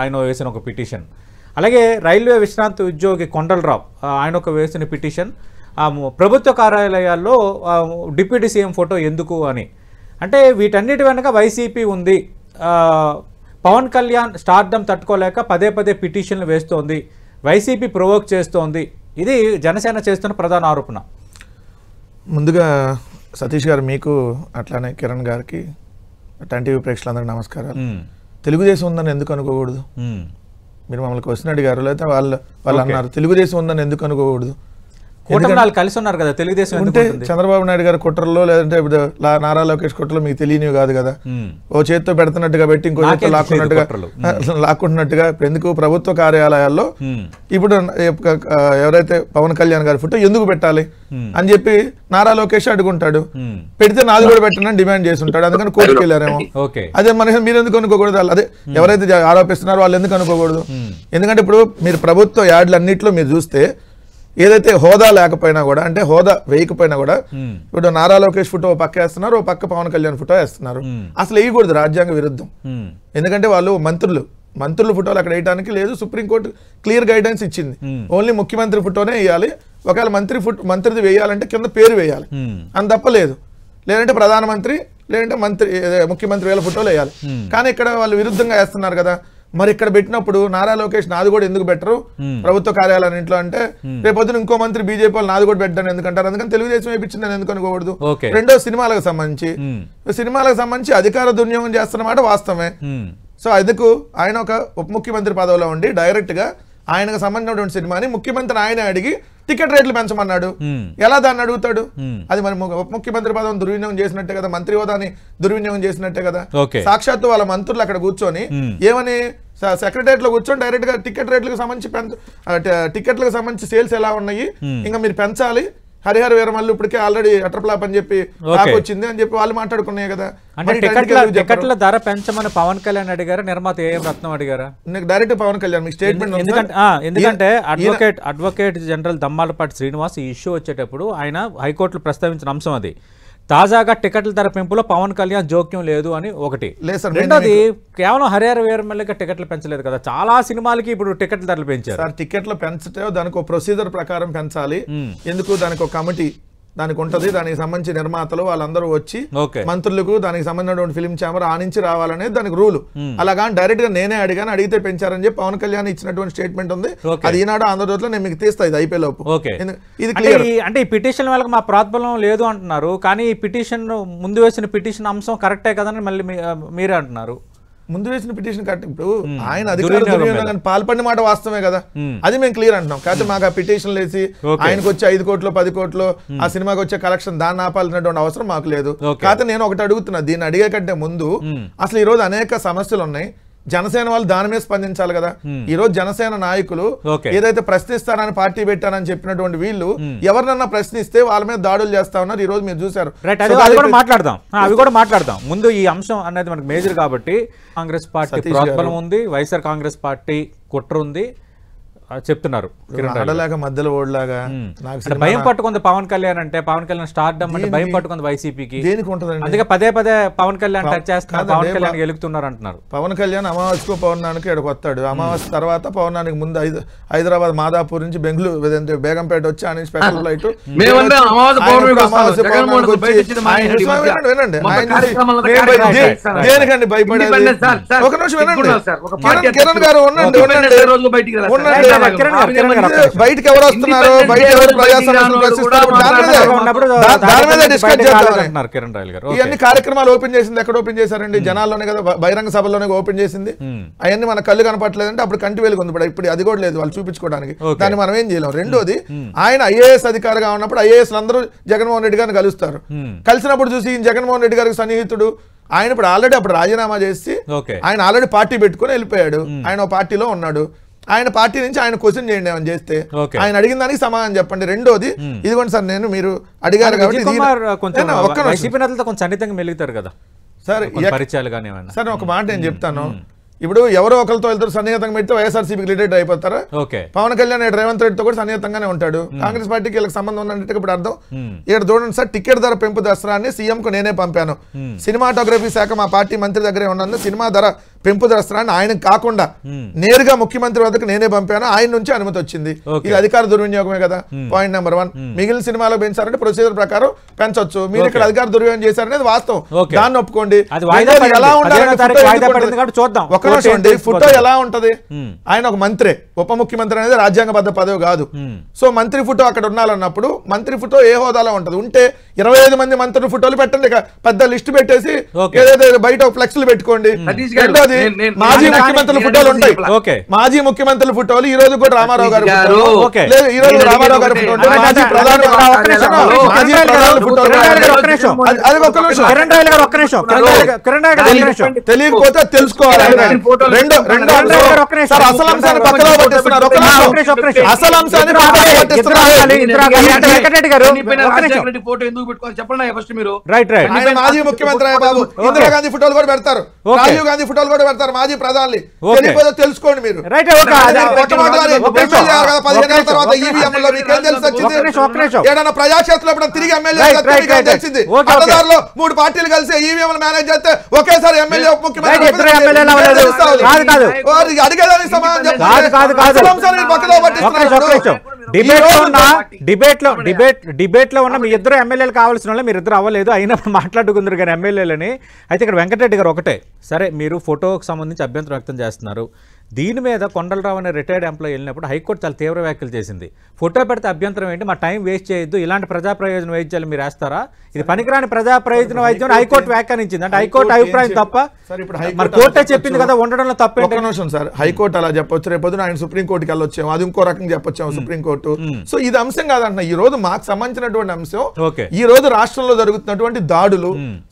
ఆయన వేసిన ఒక పిటిషన్. అలాగే రైల్వే విశ్రాంతి ఉద్యోగి కొండలరావు ఆయన ఒక వేసిన పిటిషన్, ప్రభుత్వ కార్యాలయాల్లో డిప్యూటీ సీఎం ఫోటో ఎందుకు అని. అంటే వీటన్నిటి వెనక వైసీపీ ఉంది. పవన్ కళ్యాణ్ స్టార్డమ్ తట్టుకోలేక పదే పదే పిటిషన్లు వేస్తోంది, వైసీపీ ప్రొవోక్ చేస్తోంది. ఇది జనసేన చేస్తున్న ప్రధాన ఆరోపణ. ముందుగా సతీష్ గారు మీకు అట్లానే కిరణ్ గారికి టెన్ టీవీ ప్రేక్షకులందరికీ నమస్కారాలు. తెలుగుదేశం ఉందని ఎందుకు అనుకోకూడదు? మీరు మమ్మల్ని క్వశ్చన్ అడిగారు, లేకపోతే వాళ్ళు అన్నారు తెలుగుదేశం ఉందని ఎందుకు అనుకోకూడదు? కలిసి ఉన్నారు కదా తెలుగుదేశం ఉంటే చంద్రబాబు నాయుడు గారి కుట్రలో లేదంటే ఇప్పుడు నారా లోకేష్ కుట్రలో మీకు తెలియనివి కాదు కదా. ఓ చేత్తో పెడుతున్నట్టుగా పెట్టి ఇంకో చేత్తో లాక్కుంటున్నట్టుగా ఇప్పుడు ఎందుకు ప్రభుత్వ కార్యాలయాల్లో ఇప్పుడు ఎవరైతే పవన్ కళ్యాణ్ గారి ఫోటో ఎందుకు పెట్టాలి అని చెప్పి నారా లోకేష్ అడుగుంటాడు. పెడితే నాది కూడా పెట్టండి డిమాండ్ చేసి ఉంటాడు, అందుకని కోర్టుకు వెళ్ళారేమో. అదే మన మీరు ఎందుకు అనుకోకూడదు? అదే ఎవరైతే ఆరోపిస్తున్నారో వాళ్ళు ఎందుకు అనుకోకూడదు? ఎందుకంటే ఇప్పుడు మీరు ప్రభుత్వ యాడ్లు అన్నింటిలో మీరు చూస్తే ఏదైతే హోదా లేకపోయినా కూడా, అంటే హోదా వేయకపోయినా కూడా, ఇప్పుడు నారా లోకేష్ ఫోటో పక్క వేస్తున్నారు, ఓ పక్క పవన్ కళ్యాణ్ ఫోటో వేస్తున్నారు. అసలు వేయకూడదు, రాజ్యాంగ విరుద్ధం. ఎందుకంటే వాళ్ళు మంత్రుల ఫోటోలు అక్కడ వేయడానికి లేదు, సుప్రీంకోర్టు క్లియర్ గైడెన్స్ ఇచ్చింది. ఓన్లీ ముఖ్యమంత్రి ఫోటోనే వేయాలి. ఒకవేళ మంత్రిది వేయాలంటే కింద పేరు వేయాలి, అని తప్పలేదు. లేదంటే ప్రధానమంత్రి లేదంటే ముఖ్యమంత్రి వేల ఫోటోలు వేయాలి. కానీ ఇక్కడ వాళ్ళు విరుద్ధంగా వేస్తున్నారు కదా. మరి ఇక్కడ పెట్టినప్పుడు నారా లోకేష్ నాది కూడా ఎందుకు పెట్టరు ప్రభుత్వ కార్యాలయాన్నింట్లో అంటే, రేపొద్దున ఇంకో మంత్రి బీజేపీ వాళ్ళు నాది కూడా పెట్టాను ఎందుకంటారు. అందుకని తెలుగుదేశం వేయించింది అని ఎందుకు అనుకోకూడదు? రెండో సినిమాలకు సంబంధించి అధికార దుర్వినియోగం చేస్తున్నమాట వాస్తవమే. సో అందుకు ఆయన ఒక ఉప ముఖ్యమంత్రి పదవిలో ఉండి డైరెక్ట్ గా ఆయనకు సంబంధించినటువంటి సినిమాని ముఖ్యమంత్రి ఆయన అడిగి టికెట్ రేట్లు పెంచమన్నాడు. ఎలా దాన్ని అడుగుతాడు? అది మరి ఉప ముఖ్యమంత్రి పదవిని దుర్వినియోగం చేసినట్టే కదా, మంత్రి హోదాని దుర్వినియోగం చేసినట్టే కదా. సాక్షాత్తు వాళ్ళ మంత్రులు అక్కడ కూర్చొని ఏమని సెక్రటరియట్ లో కూర్చొని డైరెక్ట్ గా టికెట్ రేట్లకు సంబంధించి సేల్స్ ఎలా ఉన్నాయి, ఇంకా మీరు పెంచాలి, హరిహర వీరమల్లు ఇప్పటికే ఆల్రెడీ అటర్ప్లాప్ అని చెప్పి వచ్చింది అని చెప్పి వాళ్ళు మాట్లాడుకున్నాయి కదా. టికెట్ల ధర పెంచమని పవన్ కళ్యాణ్ అడిగారా, నిర్మాత ఏఎం రత్నం అడిగారా? డైరెక్ట్ పవన్ కళ్యాణ్ మీకు స్టేట్మెంట్. ఎందుకంటే అడ్వకేట్ జనరల్ దమ్మాలపాటి శ్రీనివాస్ ఈ ఇష్యూ వచ్చేటప్పుడు ఆయన హైకోర్టులో ప్రస్తావించిన అంశం అది. తాజాగా టికెట్ల ధర పెంపులో పవన్ కళ్యాణ్ జోక్యం లేదు అని ఒకటి. రెండోది కేవలం హరిహర వీరమల్లికి టికెట్లు పెంచలేదు కదా, చాలా సినిమాలకి ఇప్పుడు టికెట్ల ధరలు పెంచారు. సార్ టికెట్లు పెంచితే దానికి ఒక ప్రొసీజర్ ప్రకారం పెంచాలి. ఎందుకు దానికి ఒక కమిటీ దానికి ఉంటది, దానికి సంబంధించి నిర్మాతలు వాళ్ళందరూ వచ్చి మంత్రులకు దానికి సంబంధించినటువంటి ఫిల్మ్ ఛాంబర్ ఆనించి రావాలనేది దానికి రూల్. అలాగా డైరెక్ట్ గా నేనే అడిగితే పెంచారని చెప్పి పవన్ కళ్యాణ్ ఇచ్చినటువంటి స్టేట్మెంట్ ఉంది. అది ఈనాడు ఆంధ్రజ్యోతిలో నేను మీకు తీస్తా, ఇది అయిపోయేలోపు. ఇది క్లియర్. అంటే ఈ పిటిషన్ వాళ్ళకి మా ప్రోత్బలం లేదు అంటున్నారు, కానీ ఈ పిటిషన్ ముందు వేసిన పిటిషన్ అంశం కరెక్టే కదని మళ్ళీ మీరే అంటున్నారు. ముందు వేసిన పిటిషన్ కరెక్ట్. ఇప్పుడు ఆయన అధికార దుర్వినియోగం పాల్పడిన మాట వాస్తవమే కదా, అది మేము క్లియర్ అంటున్నాం. కాకపోతే మాకు ఆ పిటిషన్లు వేసి ఆయనకు వచ్చే 5 కోట్లు 10 కోట్లు ఆ సినిమాకి వచ్చే కలెక్షన్ దాన్ని ఆపాల్సినటువంటి అవసరం మాకు లేదు. కాకపోతే నేను ఒకటి అడుగుతున్నా, దీన్ని అడిగే కంటే ముందు అసలు ఈ రోజు అనేక సమస్యలు ఉన్నాయి, జనసేన వాళ్ళు దాని మీద స్పందించాలి కదా. ఈ రోజు జనసేన నాయకులు ఏదైతే ప్రశ్నిస్తానని పార్టీ పెట్టానని చెప్పినటువంటి వీళ్ళు ఎవరినన్నా ప్రశ్నిస్తే వాళ్ళ మీద దాడులు చేస్తా ఉన్నారు. ఈ రోజు మీరు చూసారు. అవి కూడా మాట్లాడదాం. ముందు ఈ అంశం అనేది మనకు మేజర్ కాబట్టి, కాంగ్రెస్ పార్టీ ప్రోత్బలం ఉంది, వైఎస్ఆర్ కాంగ్రెస్ పార్టీ కుట్ర ఉంది చెప్తున్నారు. మధ్యలో ఓడలాగా భయం పట్టుకుంది పవన్ కళ్యాణ్ అంటే, పవన్ కళ్యాణ్ స్టార్డమ్ అంటే భయం పట్టుకుంది వైసీపీకి. అందుకే పదే పవన్ కళ్యాణ్ టచ్ చేస్తున్నారు, పవన్ కళ్యాణ్ గెలుస్తున్నారు అంటున్నారు. పవన్ కళ్యాణ్ అమావాస్యకు పౌర్ణానికి ఇక్కడికి వస్తాడు, అమావాస్య తర్వాత పౌర్ణానికి ముందు హైదరాబాద్ మాదాపూర్ నుంచి బెంగళూరు బేగంపేట వచ్చి ఆయన స్పెషల్ ఫ్లైట్ దేనికండి భయపడేది? ఒక నిమిషం వినండి కిరణ్ గారు, బయటకు ఎవరు వస్తున్నారు, బయట ఎవరు ఇవన్నీ కార్యక్రమాలు ఓపెన్ చేసింది ఎక్కడ ఓపెన్ చేశారండి? జనాల్లోనే కదా, బహిరంగ సభల్లోనే ఓపెన్ చేసింది. అవన్నీ మన కళ్ళు కనపట్లేదంటే అప్పుడు కంటి వెలుగు ఉంది, ఇప్పుడు అది కూడా లేదు వాళ్ళు చూపించుకోవడానికి. దాన్ని మనం ఏం చేయలేం. రెండోది, ఆయన ఐఏఎస్ అధికారిగా ఉన్నప్పుడు ఐఏఎస్ అందరూ జగన్మోహన్ రెడ్డి గారిని కలుస్తారు. కలిసినప్పుడు చూసి జగన్మోహన్ రెడ్డి గారికి సన్నిహితుడు ఆయన ఇప్పుడు ఆల్రెడీ అప్పుడు రాజీనామా చేసి ఆయన ఆల్రెడీ పార్టీ పెట్టుకుని వెళ్ళిపోయాడు. ఆయన పార్టీలో ఉన్నాడు. ఆయన పార్టీ నుంచి ఆయన క్వశ్చన్ చేయండి ఏమని చేస్తే ఆయన అడిగిన దానికి సమాధానం చెప్పండి. రెండోది, ఇదిగోండి సార్ నేను మీరు అడిగారు కాబట్టి సార్ ఒక మాట నేను చెప్తాను. ఇప్పుడు ఎవరో ఒకరితో వెళ్తారు సన్నిహితంగా పెడితే వైఎస్ఆర్సీపీకి రిలేటెడ్ అయిపోతారా? పవన్ కళ్యాణ్ రేవంత్ రెడ్డితో కూడా సన్నిహితంగానే ఉంటాడు. కాంగ్రెస్ పార్టీకి వీళ్ళకి సంబంధం ఉన్నట్టు ఇప్పుడు అర్థం. ఇక్కడ చూడండి సార్, టికెట్ ధర పెంపు దసరాన్ని సీఎం కు నేనే పంపాను. సినిమాటోగ్రఫీ శాఖ మా పార్టీ మంత్రి దగ్గరే ఉన్నందుకు సినిమా ధర పెంపుదరస్తున్నాను ఆయన కాకుండా నేరుగా ముఖ్యమంత్రి వద్దకు నేనే పంపాను, ఆయన నుంచి అనుమతి వచ్చింది. ఇది అధికార దుర్వినియోగమే కదా. Point number 1. మిగిలిన సినిమాలకు పెంచారంటే ప్రొసీజర్ ప్రకారం పెంచొచ్చు, మీరు ఇక్కడ అధికార దుర్వినియోగం చేశారనేది వాస్తవం, దాన్ని ఒప్పుకోండి. ఎలా ఉండాలి ఒక నిమిషం అండి, ఫోటో ఎలా ఉంటది? ఆయన ఒక మంత్రి, ఉప ముఖ్యమంత్రి అనేది రాజ్యాంగబద్ధ పదవి కాదు. సో మంత్రి ఫోటో అక్కడ ఉండాలన్నప్పుడు మంత్రి ఫోటో ఏ హోదాలో ఉంటది? ఉంటే 25 మంది మంత్రుల ఫోటోలు పెట్టండి, పెద్ద లిస్ట్ పెట్టేసి ఏదైతే బయట ఫ్లెక్స్లు పెట్టుకోండి. మాజీ ముఖ్యమంత్రుల ఫోటోలు ఉంటాయి, మాజీ ముఖ్యమంత్రుల ఫోటోలు ఈ రోజు కూడా రామారావు గారు లేదు, ఈ రోజు రామారావు గారి ఫోటో ఉంటుంది, మాజీ ప్రధాని తెలియకపోతే తెలుసుకోవాలి. అసలు అంశాన్ని పక్కన పట్టిస్తున్నారు, అసలు అంశాన్ని పక్కన పట్టిస్తున్నారు. మాజీ ముఖ్యమంత్రి బాబు ఇందిరాగాంధీ ఫోటోలు కూడా పెడతారు, రాజీవ్ గాంధీ ఫోటోలు కూడా పెడతారు, మాజీ ప్రధాని తెలుసుకోండి మీరు. ఏదైనా ప్రజాక్షేత్రంలో తిరిగి ఎమ్మెల్యే తెలిసింది, పట్టదారులో 3 పార్టీలు కలిసి ఈవీఎంలు మేనేజ్ చేస్తే ఒకేసారి ఎమ్మెల్యే ఉప ముఖ్యమంత్రి అడిగేదానికి సమాధానం డిబేట్ లో ఉన్న మీ ఇద్దరు ఎమ్మెల్యేలు కావాల్సిన వాళ్ళు మీరు ఇద్దరు అవ్వలేదు, అయినప్పుడు మాట్లాడుకుందరు కానీ ఎమ్మెల్యేలని. అయితే ఇక్కడ వెంకటరెడ్డి గారు ఒకటే, సరే మీరు ఫోటోకి సంబంధించి అభ్యంతరం వ్యక్తం చేస్తున్నారు, దీని మీద కొండలరావు అనే రిటైర్డ్ ఎంప్లాయీ వెళ్ళినప్పుడు హైకోర్టు చాలా తీవ్ర వ్యాఖ్యలు చేసింది. ఫోటో పెడితే అభ్యంతరం ఏంటి, మా టైం వేస్ట్ చేయొద్దు, ఇలాంటి ప్రజా ప్రయోజన వైద్యాలు మీరు వేస్తారా, ఇది పనికిరాని ప్రజా ప్రయోజన వైద్యం హైకోర్టు వ్యాఖ్యానించింది. అంటే హైకోర్టు అభిప్రాయం తప్ప మరి కోర్టే చెప్పింది కదా, ఉండడంలో తప్పేంటి సార్? హైకోర్టు అలా చెప్పొచ్చు, రేపొద్దున ఆయన సుప్రీంకోర్టుకి వెళ్ళొచ్చాము, అది ఇంకో రకంగా చెప్పొచ్చాము సుప్రీంకోర్టు. సో ఇది అంశం కాదంటున్నా, ఈ రోజు మాకు సంబంధించినటువంటి అంశం ఈ రోజు రాష్ట్రంలో జరుగుతున్నటువంటి దాడులు.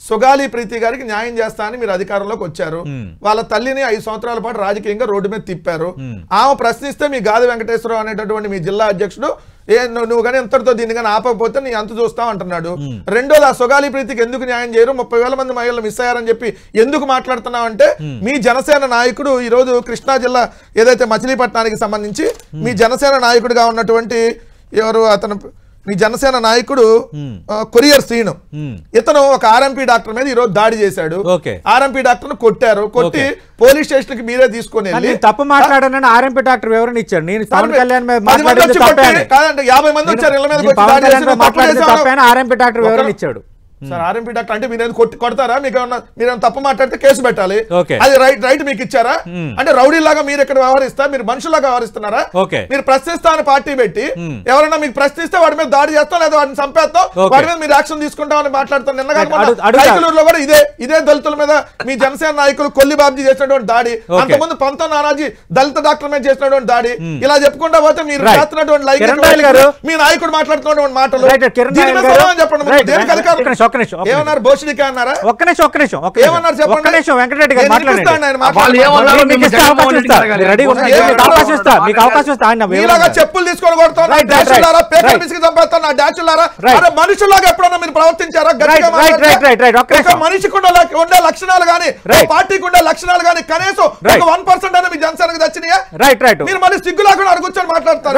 సుగాలి ప్రీతి గారికి న్యాయం చేస్తా అని మీరు అధికారంలోకి వచ్చారు, వాళ్ళ తల్లిని 5 సంవత్సరాల పాటు రాజకీయంగా రోడ్డు మీద తిప్పారు. ఆమె ప్రశ్నిస్తే మీ గాది వెంకటేశ్వరరావు అనేటటువంటి మీ జిల్లా అధ్యక్షుడు నువ్వు కానీ ఎంతటితో దీన్ని కానీ ఆపకపోతే నీ అంత చూస్తావు అంటున్నాడు. రెండోది, ఆ సుగాలి ప్రీతికి ఎందుకు న్యాయం చేయరు, 30,000 మంది మహిళలు మిస్ అయ్యారని చెప్పి ఎందుకు మాట్లాడుతున్నావు అంటే, మీ జనసేన నాయకుడు ఈ రోజు కృష్ణా జిల్లా ఏదైతే మచిలీపట్నానికి సంబంధించి మీ జనసేన నాయకుడిగా ఉన్నటువంటి ఎవరు అతను, మీ జనసేన నాయకుడు కొరియర్ శ్రీను, ఇతను ఒక ఆర్ఎంపీ డాక్టర్ మీద ఈ రోజు దాడి చేశాడు. ఆర్ఎంపీ డాక్టర్ కొట్టారు, కొట్టి పోలీస్ స్టేషన్ కి మీరే తీసుకొని వెళ్ళి తప్పు మాట్లాడానని ఆర్ఎంపీ డాక్టర్ వివరణ ఇచ్చారు. నేను పవన్ కళ్యాణ్ కాదండి 50 మంది వచ్చారు ఇళ్ళ మీద ఆర్ఎంపీ డాక్టర్ వివరణ ఇచ్చాడు. సార్ ఆర్ఎంపీ డాక్టర్ అంటే మీరు కొడతారా, మీకు మీరు తప్పు మాట్లాడితే కేసు పెట్టాలి, అది రైట్ మీకు ఇచ్చారా? అంటే రౌడీ లాగా మీరు ఇక్కడ వ్యవహరిస్తా, మీరు మనుషులాగా వ్యవహరిస్తున్నారా? మీరు ప్రశ్నిస్తా అని పార్టీ పెట్టి ఎవరైనా మీకు ప్రశ్నిస్తే వాడి మీద దాడి చేస్తాం లేదా వాడిని చంపేస్తాం, వాడి మీద మీరు యాక్షన్ తీసుకుంటామని మాట్లాడుతాం. నిన్నగా కైకలూరులో కూడా ఇదే దళితుల మీద మీ జనసేన నాయకులు కొల్లి బాబ్జీ చేసినటువంటి దాడి, అంతకుముందు పంతం నానాజీ దళిత డాక్టర్ మీద చేసినటువంటి దాడి, ఇలా చెప్పుకుంటా పోతే మీరు చేస్తున్నటువంటి మీ నాయకుడు మాట్లాడుతున్నటువంటి మాటలు చెప్పండి. దేనికి అధికారం? ఏమన్నారు? భోషిడికి అన్నారా? ఒక్క నిమిషం ఏమన్నారు చెప్పండి. వెంకటరెడ్డి గారు మాట్లాడండి, చెప్పులు తీసుకొని కొడతాను, మనుషులాగా ఎప్పుడన్నా మీరు ప్రవర్తించారా? మనిషికి ఉండే లక్షణాలు కానీ పార్టీకి ఉండే లక్షణాలు కానీ కనీసం 1% అయినా మీ జనసేనకు వచ్చినాయా? మీరు మళ్ళీ సిగ్గు లేకుండా అడుగుచ్చని మాట్లాడతారు.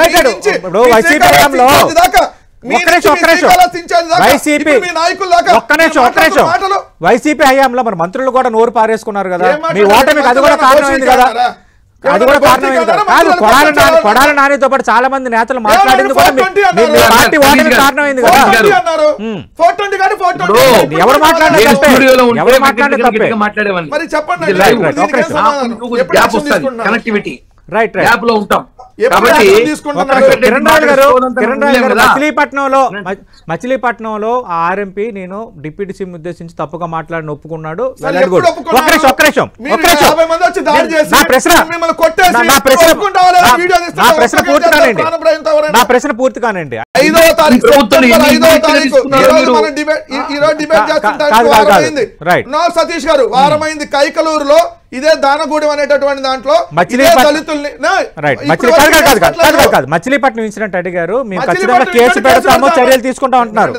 వైసీపీ హయాంలో మరి మంత్రులు కూడా నోరు పారేసుకున్నారు కదా, మీ ఓటమికి అది కూడా కారణమైంది కదా, అది కూడా కారణమైంది కదా. కాదు, కొడాల నానితో పాటు చాలా మంది నేతలు మాట్లాడింది కూడా పార్టీ ఓటమికి కారణమైంది కదా. ఎవరు మాట్లాడిన కనెక్టివిటీ రైట్ మచిలీపట్నంలో ఆర్ఎంపీ నేను డిప్యూటీ సీఎం ఉద్దేశించి తప్పుగా మాట్లాడిన ఒప్పుకున్నాడు. నా ప్రశ్న పూర్తి కానండి. 5వ తారీఖు సతీష్ గారు వారమైంది కైకలూరులో ఇదే దానగూడెం అనేటటువంటి దాంట్లో మచిలీపట్నం ఇన్సిడెంట్ అడిగారు, మేము ఖచ్చితంగా కేసు పెడతాము, చర్యలు తీసుకుంటాం అంటున్నారు.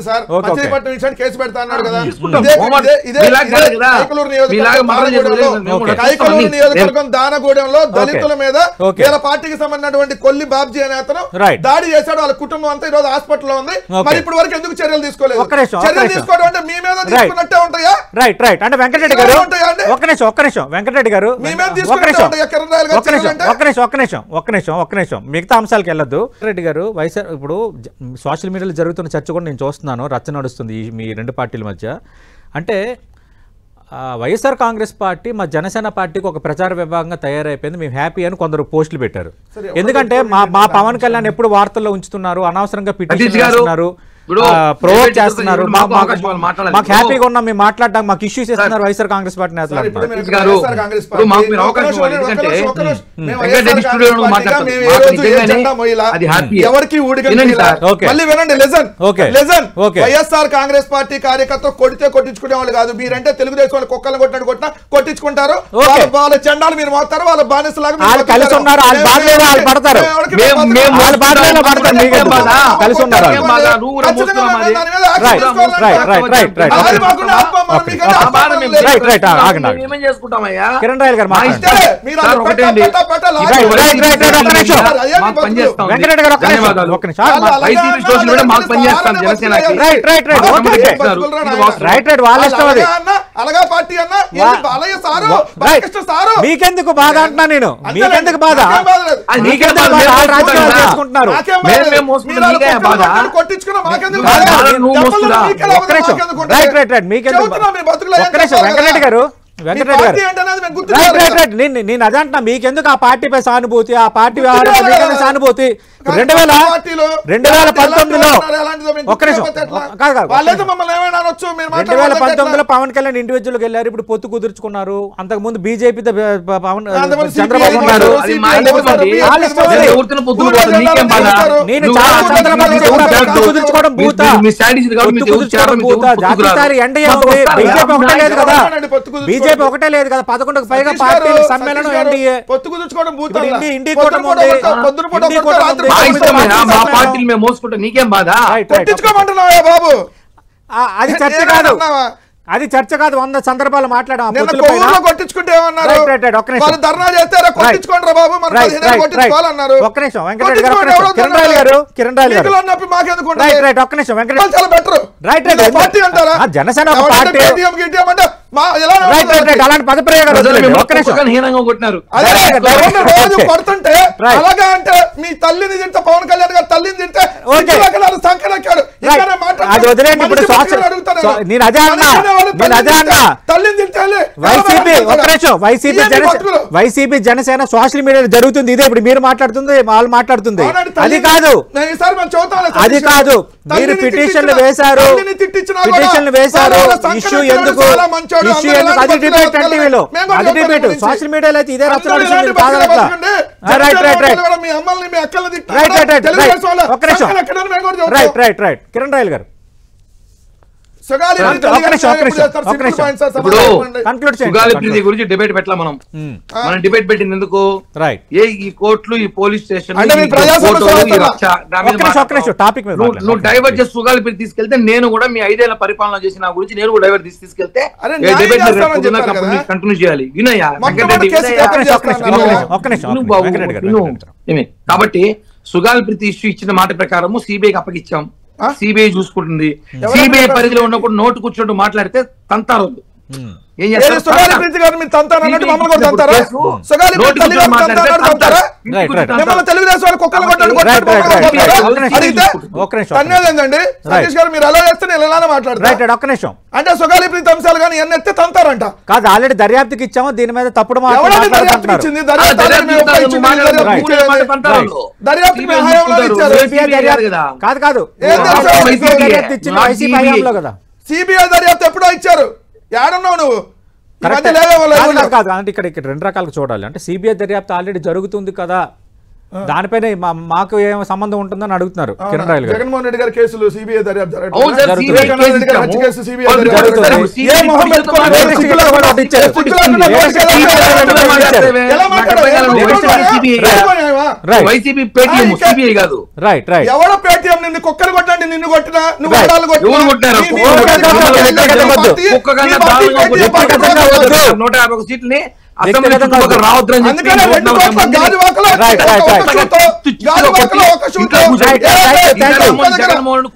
మచిలీపట్నం ఇన్సిడెంట్ కేసు పెడతా అన్నాడు కదా. కైకలూరు నియోజకవర్గం దానగూడెంలో దళితుల మీద వీళ్ళ పార్టీకి సంబంధించినటువంటి కొల్లి బాబ్జీ అనే అతను దాడి చేశాడు, వాళ్ళ కుటుంబం అంతా ఈ రోజు హాస్పిటల్లో ఉంది. మరి ఇప్పటి వరకు ఎందుకు చర్యలు తీసుకోలేదు? చర్యలు తీసుకోవడం అంటే మీ మీద తీసుకున్నట్టే ఉంటాయా? రైట్ అంటే వెంకటరెడ్డి గారు ఒక్క నిమిషం వెంకటరెడ్డి వెంకటరెడ్డి గారు ఒక్క నిమిషం మిగతా అంశాలకు వెళ్ళొద్దు. రెడ్డి గారు వైఎస్ఆర్ ఇప్పుడు సోషల్ మీడియాలో జరుగుతున్న చర్చ కూడా నేను చూస్తున్నాను, రచ్చ నడుస్తుంది మీ రెండు పార్టీల మధ్య. అంటే వైఎస్ఆర్ కాంగ్రెస్ పార్టీ మా జనసేన పార్టీకి ఒక ప్రచార విభాగంగా తయారైపోయింది, మేము హ్యాపీ అని కొందరు పోస్టులు పెట్టారు. ఎందుకంటే మా పవన్ కళ్యాణ్ ఎప్పుడు వార్తల్లో ఉంచుతున్నారు, అనవసరంగా పిటిషన్ చేస్తున్నారు, ప్రొవోక్ చేస్తున్నారు, మాకు హ్యాపీగా ఉన్నాం మేము మాట్లాడడానికి, మాకు ఇష్యూస్ ఇస్తున్నారు వైఎస్ఆర్ కాంగ్రెస్ పార్టీ నేతలు. వైఎస్ఆర్ కాంగ్రెస్ పార్టీ కార్యకర్త కొడితే కొట్టించుకునే వాళ్ళు కాదు, మీరంటే తెలుగుదేశం వాళ్ళు కుక్కలు కొట్టినట్టు కొట్టినా కొట్టించుకుంటారు, వాళ్ళ చెండాలు మీరు మోస్తారు, వాళ్ళ బానిసలాగా కలిసి ఉన్నారు, పడతారు కలిసి ఉన్నారు. కిరణ్ రాయల్ గారు మీకెందుకు బాధ అంటున్నా నేను, మీకెందుకు బాధ, మీకెందుకు రాజకీయాలు చేసుకుంటున్నారు. నేను అదే అంటున్నా, మీకెందుకు ఆ పార్టీపై సానుభూతి, ఆ పార్టీ సానుభూతి. 2019లో పవన్ కళ్యాణ్ ఇండివిజువల్ వెళ్ళారు, ఇప్పుడు పొత్తు కుదుర్చుకున్నారు. అంతకుముందు బీజేపీ చంద్రబాబు ఉన్నారు. నేను చాలా సందర్భాలు కుదుర్చుకోవడం భూతా, జాతీయ స్థాయి ఎన్డీఏ ఉంది, బీజేపీ ఒకటే లేదు కదా, బీజేపీ ఒకటే లేదు కదా, 11కు పైగా పార్టీల సమ్మేళనం ఎన్డీఏ, ఇండి కూటమి ఉంది, నీకేం బాధ. అది చర్చ కాదు, అది చర్చ కాదు, 100 సందర్భాలు మాట్లాడారు. ఒక్క నిమిషం వెంకటరెడ్డి గారు, కిరణ్ రాయల్ గారు ఒక్క నిమిషం జనసేన పార్టీ అలాంటి పదప్రయోగాలు మీ తల్లిని తింటే పవన్ కళ్యాణ్ గారు తల్లిని తింటే అది వదిలేండి. ఇప్పుడు నేను అదే అన్నా వైసీపీ జనసేన సోషల్ మీడియాలో జరుగుతుంది ఇదే, ఇప్పుడు మీరు మాట్లాడుతుంది వాళ్ళు మాట్లాడుతుంది, అది కాదు అది కాదు. మీరు పిటిషన్లు వేశారు, ఇష్యూ ఎందుకు అది డిబేట్ టీవీలో, అది డిబేట్ సోషల్ మీడియాలో అయితే ఇదే రచ్చ నడుస్తుంది. రైట్ కిరణ్ రాయల్ గారు గురించి డిబేట్ పెట్టలా, మనం డిబేట్ పెట్టింది ఎందుకు, ఈ కోర్టులు ఈ పోలీస్ స్టేషన్ నువ్వు డైవర్ట్ చేసి సుగాలిప్రీతి తీసుకెళ్తే, నేను కూడా మీ 5 ఏళ్ల పరిపాలన చేసి నా గురించి నేను కూడా డైవర్ట్ తీసుకెళ్తే కంటిన్యూ చేయాలి. వినయ్యా కాబట్టి సుగాలిప్రీతి ఇష్యూ ఇచ్చిన మాట ప్రకారము సిబిఐకి అప్పగిచ్చాం, సిబిఐ చూసుకుంటుంది. సిబిఐ పరిధిలో ఉన్నప్పుడు నోటు కూర్చుంటూ మాట్లాడితే తంతారు. ఏం చేస్తారు అంటే సుగాలిప్రీతి అంశాలు కానీ ఎన్నెత్తే తంతారంట కాదు, ఆల్రెడీ దర్యాప్తుకి ఇచ్చాము, దీని మీద తప్పుడు కాదు కాదు సిబిఐ దర్యాప్తు ఎప్పుడో ఇచ్చారు, ఏడున్నావు నువ్వు? కాదు అంటే ఇక్కడ 2 రకాలుగా చూడాలి. అంటే సిబిఐ దర్యాప్తు ఆల్రెడీ జరుగుతుంది కదా, దానిపైన మాకు ఏం సంబంధం ఉంటుందని అడుగుతున్నారు కిరణ్ రాయల్ గారు. జగన్మోహన్ రెడ్డి గారి కేసులు సిబిఐ దర్యాప్తు ఎవడో పేటిఎం నిన్ను కుక్కలు కొట్టండి, నిన్ను కొట్టినా నువ్వు సీట్ని జగన్మోహన్